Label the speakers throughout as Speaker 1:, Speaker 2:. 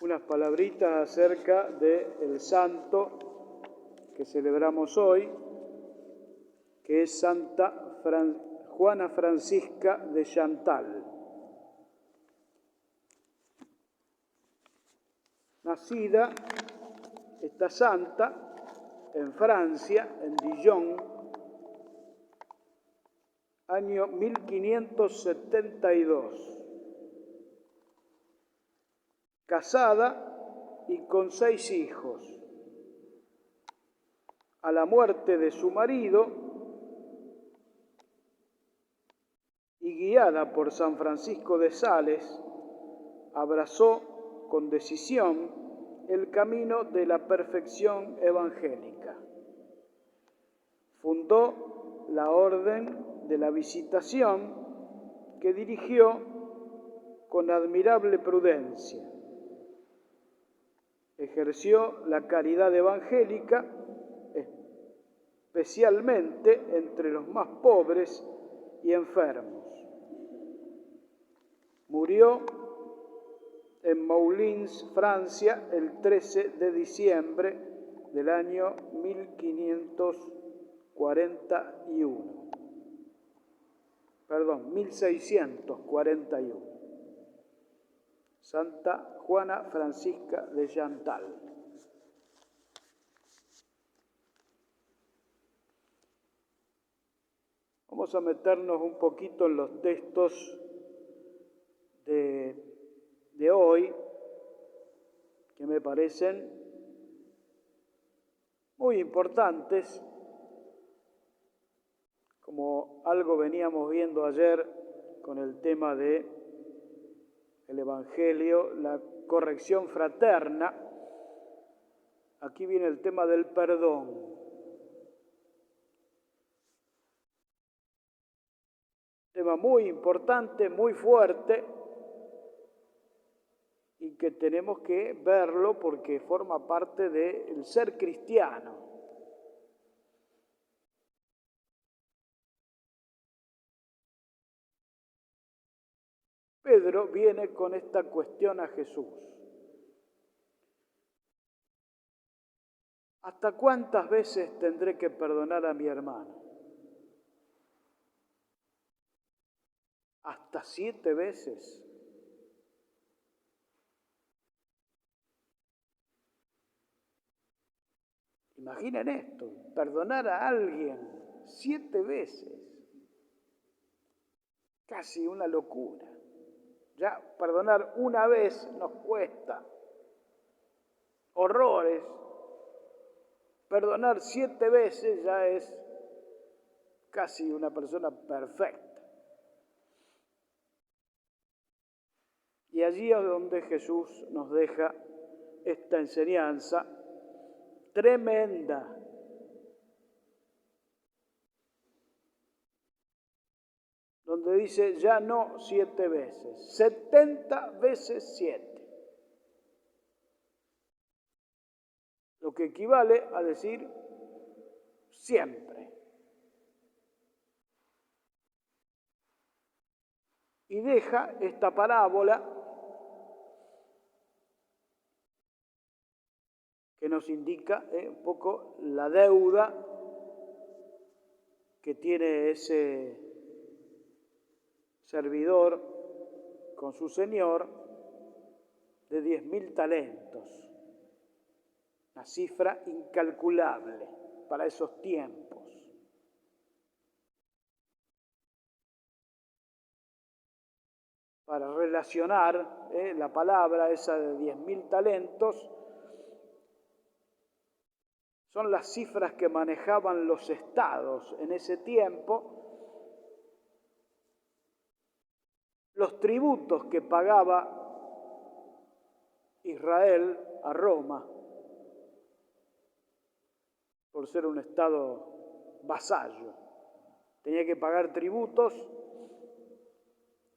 Speaker 1: unas palabritas acerca del santo que celebramos hoy, que es Santa Juana Francisca de Chantal. Nacida esta santa en Francia, en Dijon, año 1572. Casada y con 6 hijos. A la muerte de su marido y guiada por San Francisco de Sales, abrazó con decisión el camino de la perfección evangélica. Fundó la Orden de la Visitación, que dirigió con admirable prudencia. Ejerció la caridad evangélica, especialmente entre los más pobres y enfermos. Murió en Moulins, Francia, el 13 de diciembre del año 1641. Santa Juana Francisca de Chantal. Vamos a meternos un poquito en los textos de hoy, que me parecen muy importantes, como algo veníamos viendo ayer con el tema de el Evangelio, la corrección fraterna. Aquí viene el tema del perdón. Tema muy importante, muy fuerte, y que tenemos que verlo porque forma parte del ser cristiano. Pedro viene con esta cuestión a Jesús. ¿Hasta cuántas veces tendré que perdonar a mi hermano? ¿Hasta 7 veces? Imaginen esto, perdonar a alguien 7 veces. Casi una locura. Ya perdonar una vez nos cuesta horrores. Perdonar 7 veces ya es casi una persona perfecta. Y allí es donde Jesús nos deja esta enseñanza tremenda. Donde dice ya no 7 veces, 70 veces 7. Lo que equivale a decir siempre. Y deja esta parábola que nos indica un poco la deuda que tiene ese servidor con su señor de 10.000 talentos. Una cifra incalculable para esos tiempos. Para relacionar la palabra esa de 10.000 talentos, son las cifras que manejaban los estados en ese tiempo, los tributos que pagaba Israel a Roma por ser un estado vasallo. Tenía que pagar tributos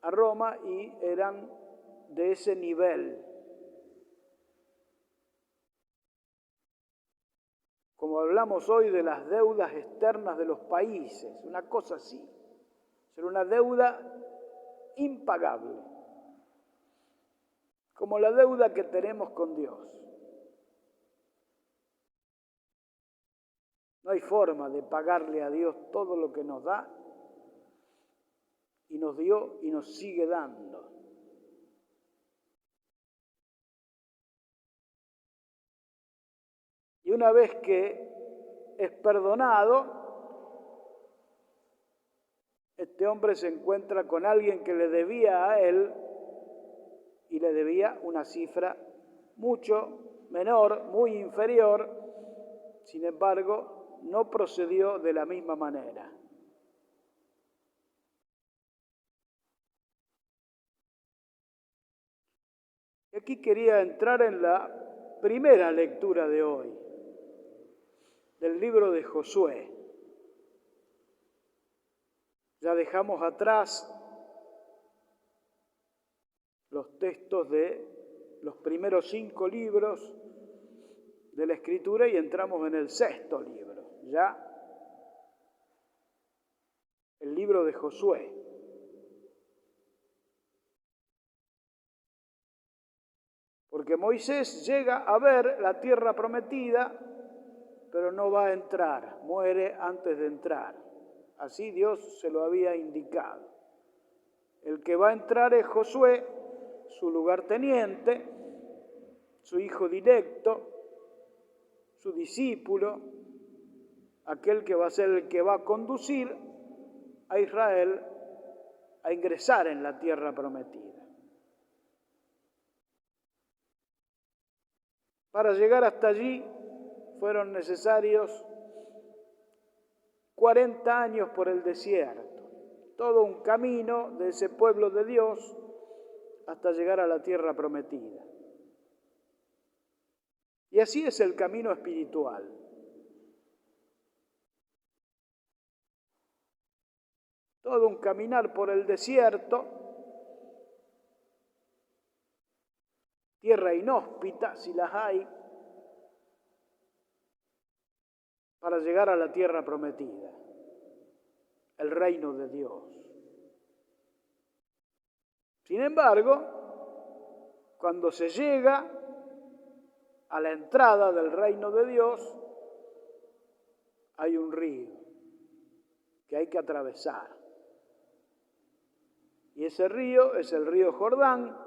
Speaker 1: a Roma y eran de ese nivel. Como hablamos hoy de las deudas externas de los países, una cosa así. Era una deuda impagable. como la deuda que tenemos con Dios. No hay forma de pagarle a Dios todo lo que nos da y nos dio y nos sigue dando. Y una vez que es perdonado, este hombre se encuentra con alguien que le debía a él y le debía una cifra mucho menor, muy inferior. Sin embargo, no procedió de la misma manera. Y aquí quería entrar en la primera lectura de hoy, del libro de Josué. Ya dejamos atrás los textos de los primeros 5 libros de la Escritura y entramos en el 6º libro, ya el libro de Josué. Porque Moisés llega a ver la tierra prometida, pero no va a entrar, muere antes de entrar. Así Dios se lo había indicado. El que va a entrar es Josué, su lugarteniente, su hijo directo, su discípulo, aquel que va a ser el que va a conducir a Israel a ingresar en la tierra prometida. Para llegar hasta allí fueron necesarios 40 años por el desierto, todo un camino de ese pueblo de Dios hasta llegar a la tierra prometida. Y así es el camino espiritual. Todo un caminar por el desierto, tierra inhóspita, si las hay, para llegar a la tierra prometida, el reino de Dios. Sin embargo, cuando se llega a la entrada del reino de Dios, hay un río que hay que atravesar. Y ese río es el río Jordán,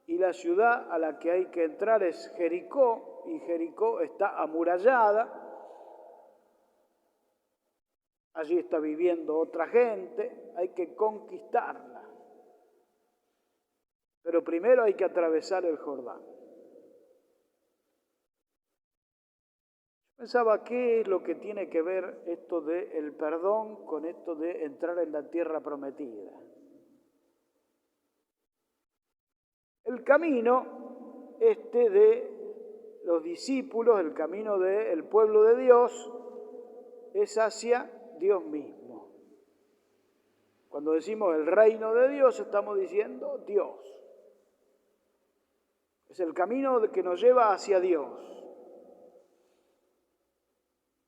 Speaker 1: y la ciudad a la que hay que entrar es Jericó, y Jericó está amurallada. Allí está viviendo otra gente, hay que conquistarla. Pero primero hay que atravesar el Jordán. Pensaba, ¿qué es lo que tiene que ver esto del perdón con esto de entrar en la tierra prometida? El camino de los discípulos, el camino del pueblo de Dios, es hacia Dios mismo. Cuando decimos el reino de Dios, estamos diciendo Dios. Es el camino que nos lleva hacia Dios.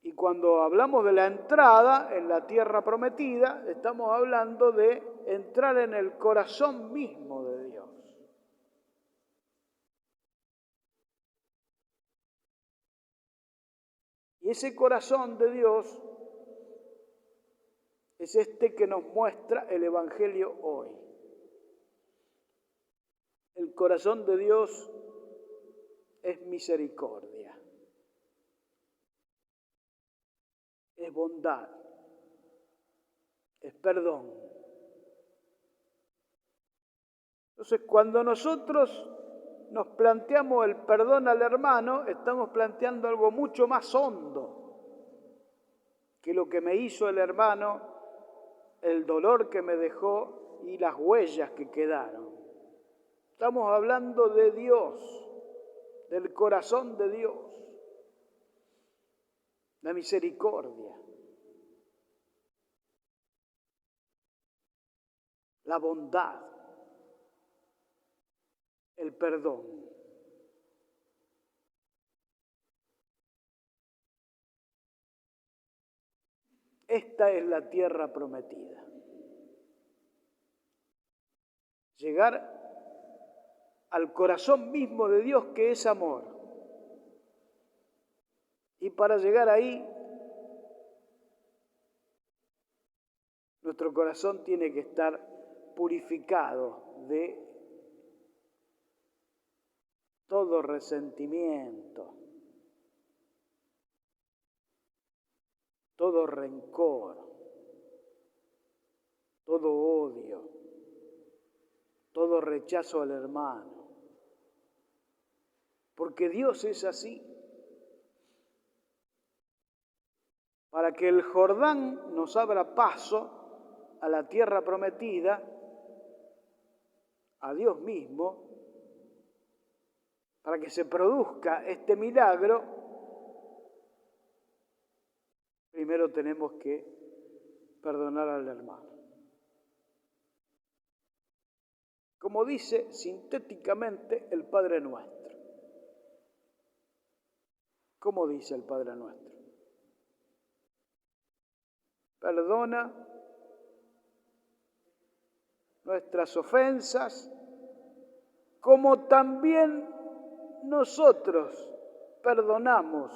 Speaker 1: Y cuando hablamos de la entrada en la tierra prometida, estamos hablando de entrar en el corazón mismo de Dios. Y ese corazón de Dios es este que nos muestra el Evangelio hoy. El corazón de Dios es misericordia, es bondad, es perdón. Entonces, cuando nosotros nos planteamos el perdón al hermano, estamos planteando algo mucho más hondo que lo que me hizo el hermano, el dolor que me dejó y las huellas que quedaron. Estamos hablando de Dios, del corazón de Dios, la misericordia, la bondad, el perdón. Esta es la tierra prometida. Llegar al corazón mismo de Dios, que es amor. Y para llegar ahí, nuestro corazón tiene que estar purificado de todo resentimiento, todo rencor, todo odio, todo rechazo al hermano. Porque Dios es así. Para que el Jordán nos abra paso a la tierra prometida, a Dios mismo, para que se produzca este milagro, primero tenemos que perdonar al hermano. Como dice sintéticamente el Padre Nuestro. ¿Cómo dice el Padre Nuestro? Perdona nuestras ofensas, como también nosotros perdonamos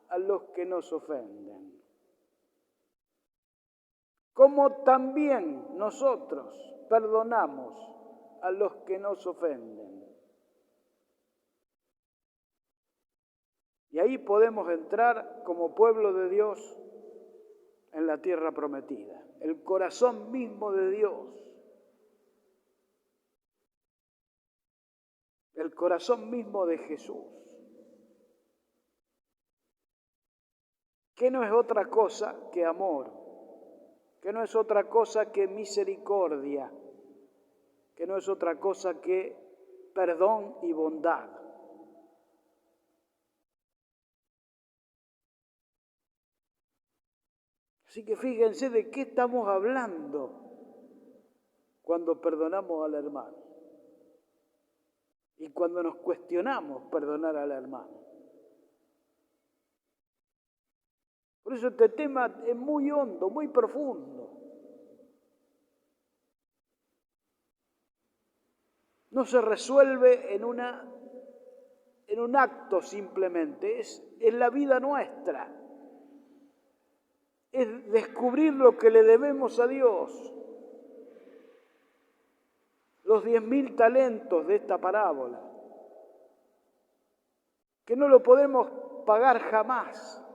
Speaker 1: a los que nos ofenden. Como también nosotros perdonamos a los que nos ofenden. Y ahí podemos entrar como pueblo de Dios en la tierra prometida, el corazón mismo de Dios, el corazón mismo de Jesús, que no es otra cosa que amor, que no es otra cosa que misericordia, que no es otra cosa que perdón y bondad. Así que fíjense de qué estamos hablando cuando perdonamos al hermano y cuando nos cuestionamos perdonar al hermano. Por eso este tema es muy hondo, muy profundo. No se resuelve en un acto simplemente, es la vida nuestra. Es descubrir lo que le debemos a Dios. Los 10.000 talentos de esta parábola, que no lo podemos pagar jamás.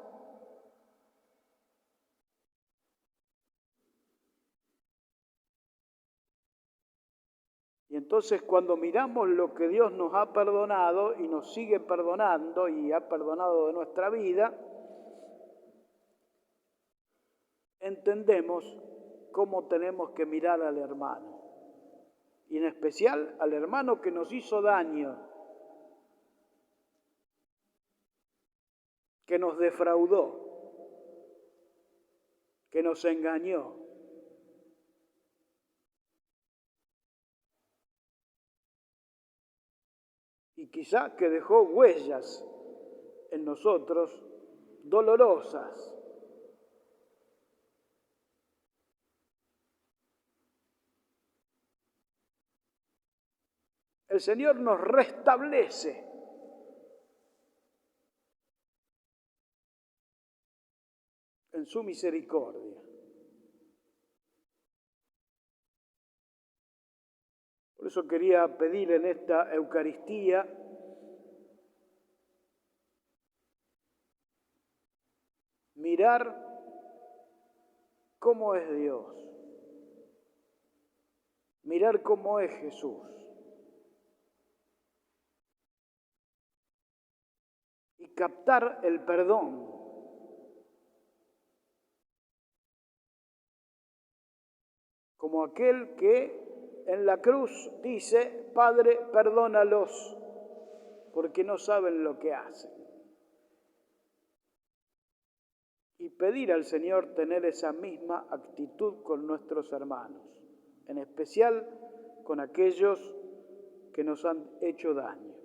Speaker 1: Y entonces cuando miramos lo que Dios nos ha perdonado y nos sigue perdonando y ha perdonado de nuestra vida, entendemos cómo tenemos que mirar al hermano. Y en especial al hermano que nos hizo daño, que nos defraudó, que nos engañó. Y quizá que dejó huellas en nosotros dolorosas. El Señor nos restablece. En su misericordia. Por eso quería pedir en esta Eucaristía mirar cómo es Dios, mirar cómo es Jesús y captar el perdón. Como aquel que en la cruz dice, Padre, perdónalos, porque no saben lo que hacen. Y pedir al Señor tener esa misma actitud con nuestros hermanos, en especial con aquellos que nos han hecho daño.